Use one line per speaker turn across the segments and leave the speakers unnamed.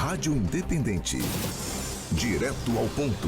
Rádio Independente. Direto ao ponto.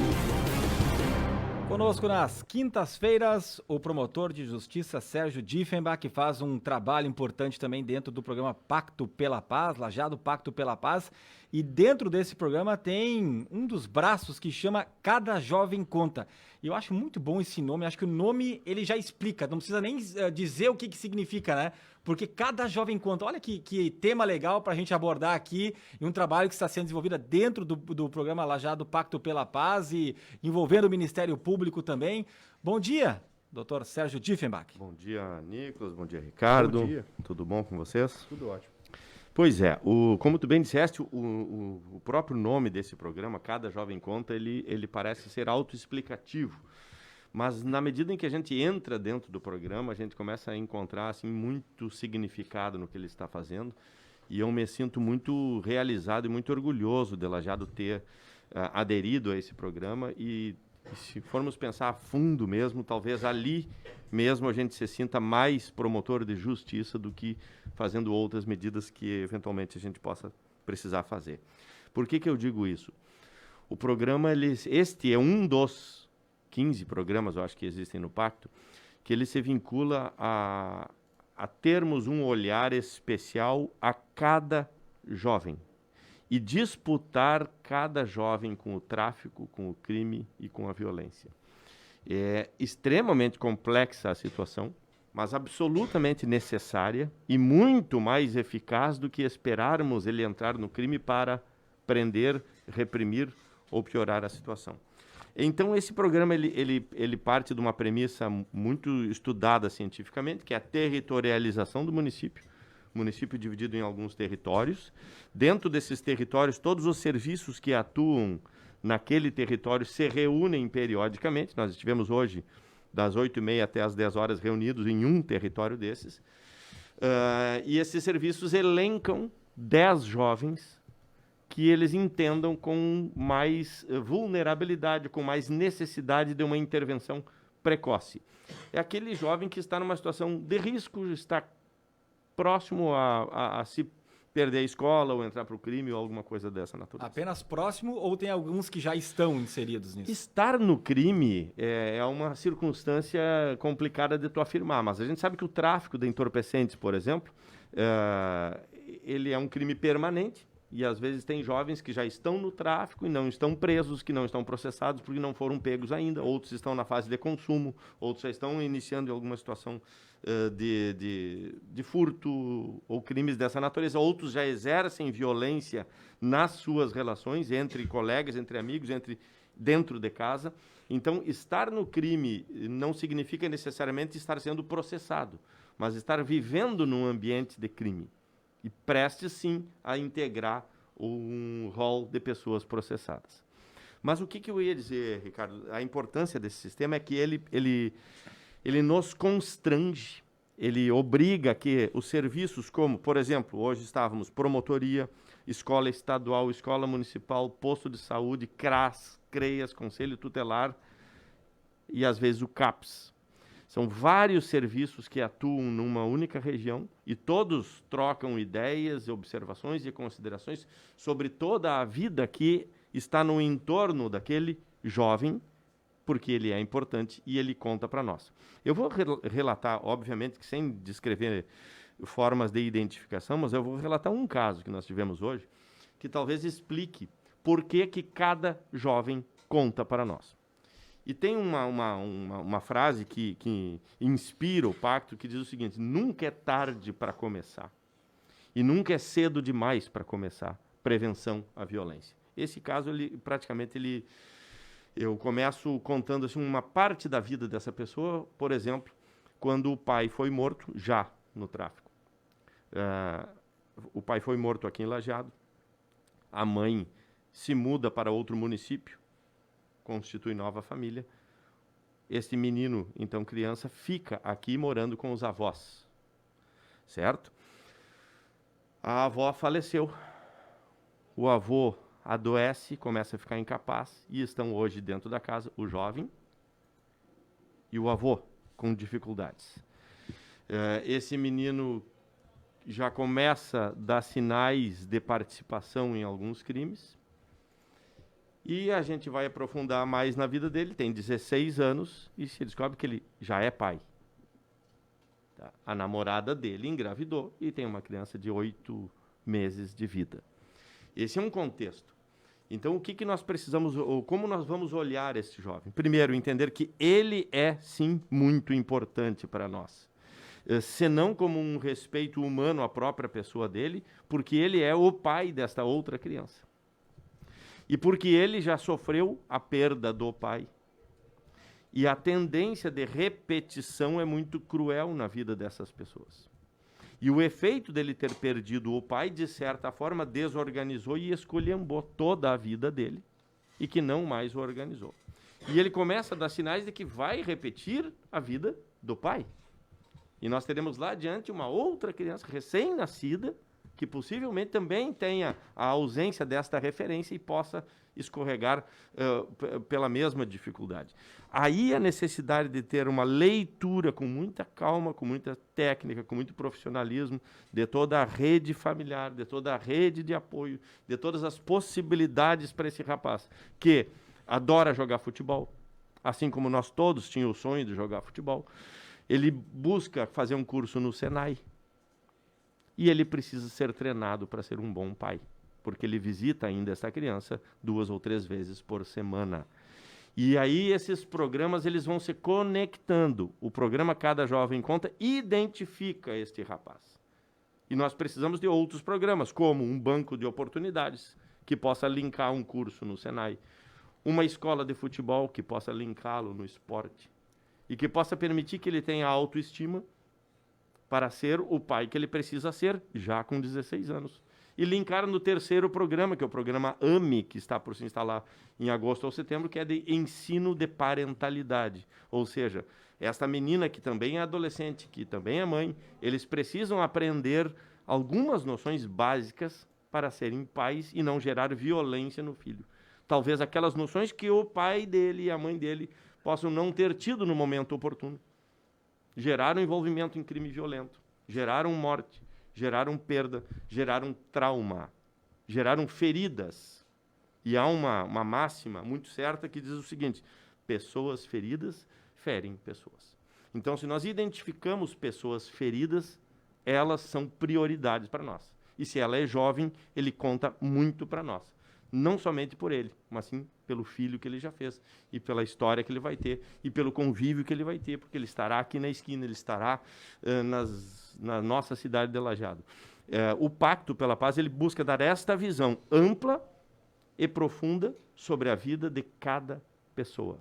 Conosco nas quintas-feiras, o promotor de justiça Sérgio Diefenbach, que faz um trabalho importante também dentro do programa Pacto pela Paz, Lajeado Pacto pela Paz. E dentro desse programa tem um dos braços que chama Cada Jovem Conta. E eu acho muito bom esse nome, acho que o nome ele já explica, não precisa nem dizer o que significa, né? Porque Cada Jovem Conta, olha que tema legal para a gente abordar aqui, e um trabalho que está sendo desenvolvido dentro do programa Lajeado Pacto pela Paz e envolvendo o Ministério Público também. Bom dia, doutor Sérgio Diefenbach.
Bom dia, Nicolas, bom dia, Ricardo.
Bom dia.
Tudo bom com vocês?
Tudo ótimo.
Pois é, como tu bem disseste, o próprio nome desse programa, Cada Jovem Conta, ele parece ser autoexplicativo. Mas na medida em que a gente entra dentro do programa, a gente começa a encontrar assim, muito significado no que ele está fazendo. E eu me sinto muito realizado e muito orgulhoso de Lajeado ter aderido a esse programa. E se formos pensar a fundo mesmo, talvez ali mesmo a gente se sinta mais promotor de justiça do que fazendo outras medidas que eventualmente a gente possa precisar fazer. Por que eu digo isso? O programa, este é um dos 15 programas, eu acho que existem no Pacto, que ele se vincula a termos um olhar especial a cada jovem e disputar cada jovem com o tráfico, com o crime e com a violência. É extremamente complexa a situação, mas absolutamente necessária e muito mais eficaz do que esperarmos ele entrar no crime para prender, reprimir ou piorar a situação. Então, esse programa ele parte de uma premissa muito estudada cientificamente, que é a territorialização do município. O município dividido em alguns territórios. Dentro desses territórios, todos os serviços que atuam naquele território se reúnem periodicamente. Nós estivemos hoje, das 8h30 até as 10 horas, reunidos em um território desses. E esses serviços elencam 10 jovens que eles entendam com mais vulnerabilidade, com mais necessidade de uma intervenção precoce. É aquele jovem que está numa situação de risco, está próximo a se perder a escola ou entrar para o crime ou alguma coisa dessa natureza.
Apenas próximo ou tem alguns que já estão inseridos nisso?
Estar no crime é uma circunstância complicada de tu afirmar, mas a gente sabe que o tráfico de entorpecentes, por exemplo, ele é um crime permanente. E às vezes tem jovens que já estão no tráfico e não estão presos, que não estão processados porque não foram pegos ainda. Outros estão na fase de consumo, outros já estão iniciando alguma situação de furto ou crimes dessa natureza. Outros já exercem violência nas suas relações, entre colegas, entre amigos, dentro de casa. Então, estar no crime não significa necessariamente estar sendo processado, mas estar vivendo num ambiente de crime. E preste, sim, a integrar um rol de pessoas processadas. Mas o que eu ia dizer, Ricardo? A importância desse sistema é que ele nos constrange, ele obriga que os serviços como, por exemplo, hoje estávamos promotoria, escola estadual, escola municipal, posto de saúde, CRAS, CREAS, Conselho Tutelar e, às vezes, o CAPS. São vários serviços que atuam numa única região e todos trocam ideias, observações e considerações sobre toda a vida que está no entorno daquele jovem, porque ele é importante e ele conta para nós. Eu vou relatar, obviamente, que sem descrever formas de identificação, mas eu vou relatar um caso que nós tivemos hoje, que talvez explique por que cada jovem conta para nós. E tem uma frase que inspira o Pacto, que diz o seguinte: nunca é tarde para começar e nunca é cedo demais para começar prevenção à violência. Esse caso, eu começo contando assim, uma parte da vida dessa pessoa, por exemplo, quando o pai foi morto, já no tráfico. O pai foi morto aqui em Lajeado, a mãe se muda para outro município, constitui nova família. Este menino, então criança, fica aqui morando com os avós, certo? A avó faleceu, o avô adoece, começa a ficar incapaz e estão hoje dentro da casa o jovem e o avô com dificuldades. Esse menino já começa a dar sinais de participação em alguns crimes. E a gente vai aprofundar mais na vida dele, tem 16 anos, e se descobre que ele já é pai. Tá? A namorada dele engravidou e tem uma criança de 8 meses de vida. Esse é um contexto. Então, o que nós precisamos, ou como nós vamos olhar esse jovem? Primeiro, entender que ele é, sim, muito importante para nós. Senão como um respeito humano à própria pessoa dele, porque ele é o pai desta outra criança. E porque ele já sofreu a perda do pai. E a tendência de repetição é muito cruel na vida dessas pessoas. E o efeito dele ter perdido o pai, de certa forma, desorganizou e esculhambou toda a vida dele, e que não mais o organizou. E ele começa a dar sinais de que vai repetir a vida do pai. E nós teremos lá adiante uma outra criança recém-nascida, que possivelmente também tenha a ausência desta referência e possa escorregar pela mesma dificuldade. Aí a necessidade de ter uma leitura com muita calma, com muita técnica, com muito profissionalismo, de toda a rede familiar, de toda a rede de apoio, de todas as possibilidades para esse rapaz, que adora jogar futebol, assim como nós todos tínhamos o sonho de jogar futebol. Ele busca fazer um curso no Senai, e ele precisa ser treinado para ser um bom pai, porque ele visita ainda essa criança 2 ou 3 vezes por semana. E aí esses programas eles vão se conectando. O programa Cada Jovem Conta identifica este rapaz. E nós precisamos de outros programas, como um banco de oportunidades, que possa linkar um curso no Senai, uma escola de futebol que possa linká-lo no esporte, e que possa permitir que ele tenha autoestima para ser o pai que ele precisa ser, já com 16 anos. E linkar no terceiro programa, que é o programa AME, que está por se instalar em agosto ou setembro, que é de ensino de parentalidade. Ou seja, esta menina que também é adolescente, que também é mãe, eles precisam aprender algumas noções básicas para serem pais e não gerar violência no filho. Talvez aquelas noções que o pai dele e a mãe dele possam não ter tido no momento oportuno. Geraram envolvimento em crime violento, geraram morte, geraram perda, geraram trauma, geraram feridas. E há uma máxima muito certa que diz o seguinte: pessoas feridas ferem pessoas. Então, se nós identificamos pessoas feridas, elas são prioridades para nós. E se ela é jovem, ele conta muito para nós. Não somente por ele, mas sim pelo filho que ele já fez, e pela história que ele vai ter, e pelo convívio que ele vai ter, porque ele estará aqui na esquina, ele estará na nossa cidade de Lajeado. O Pacto pela Paz, ele busca dar esta visão ampla e profunda sobre a vida de cada pessoa.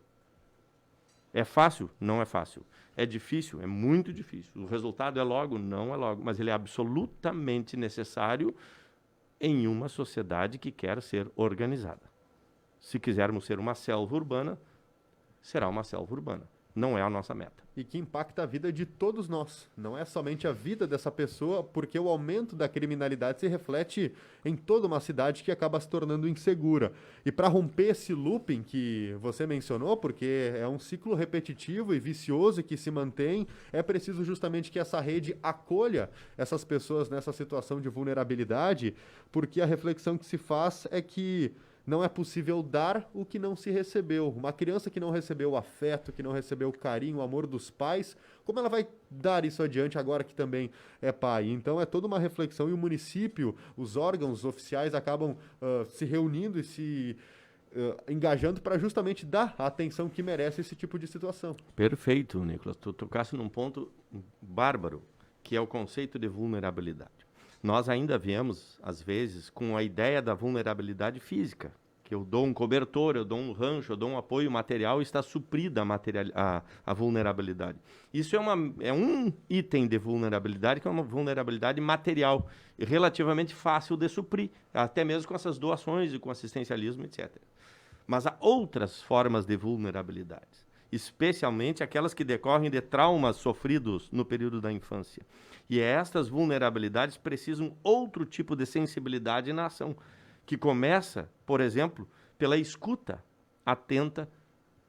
É fácil? Não é fácil. É difícil? É muito difícil. O resultado é logo? Não é logo, mas ele é absolutamente necessário em uma sociedade que quer ser organizada. Se quisermos ser uma selva urbana, será uma selva urbana. Não é a nossa meta.
E que impacta a vida de todos nós. Não é somente a vida dessa pessoa, porque o aumento da criminalidade se reflete em toda uma cidade que acaba se tornando insegura. E para romper esse looping que você mencionou, porque é um ciclo repetitivo e vicioso que se mantém, é preciso justamente que essa rede acolha essas pessoas nessa situação de vulnerabilidade, porque a reflexão que se faz é que não é possível dar o que não se recebeu. Uma criança que não recebeu o afeto, que não recebeu o carinho, o amor dos pais, como ela vai dar isso adiante agora que também é pai? Então é toda uma reflexão, e o município, os órgãos oficiais acabam se reunindo e se engajando para justamente dar a atenção que merece esse tipo de situação.
Perfeito, Nicolas. Tu tocaste num ponto bárbaro, que é o conceito de vulnerabilidade. Nós ainda viemos, às vezes, com a ideia da vulnerabilidade física, que eu dou um cobertor, eu dou um rancho, eu dou um apoio material e está suprida a vulnerabilidade. Isso é um item de vulnerabilidade, que é uma vulnerabilidade material e relativamente fácil de suprir, até mesmo com essas doações e com assistencialismo, etc. Mas há outras formas de vulnerabilidade, especialmente aquelas que decorrem de traumas sofridos no período da infância. E estas vulnerabilidades precisam outro tipo de sensibilidade na ação, que começa, por exemplo, pela escuta atenta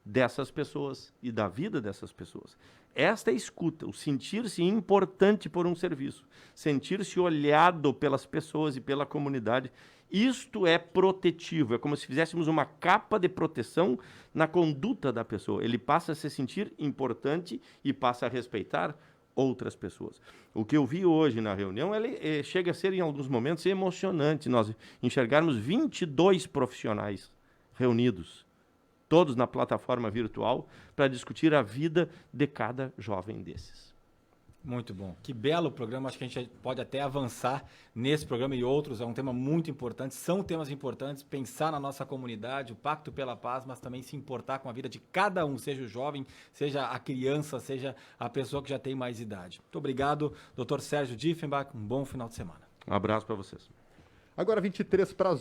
dessas pessoas e da vida dessas pessoas. esta é a escuta, o sentir-se importante por um serviço, sentir-se olhado pelas pessoas e pela comunidade. Isto é protetivo, é como se fizéssemos uma capa de proteção na conduta da pessoa. Ele passa a se sentir importante e passa a respeitar outras pessoas. O que eu vi hoje na reunião, ele chega a ser, em alguns momentos, emocionante. Nós enxergarmos 22 profissionais reunidos, todos na plataforma virtual, para discutir a vida de cada jovem desses.
Muito bom. Que belo programa. Acho que a gente pode até avançar nesse programa e outros. É um tema muito importante. São temas importantes. Pensar na nossa comunidade, o Pacto pela Paz, mas também se importar com a vida de cada um, seja o jovem, seja a criança, seja a pessoa que já tem mais idade. Muito obrigado, Dr. Sérgio Diefenbach. Um bom final de semana.
Um abraço para vocês.
Agora 23 para as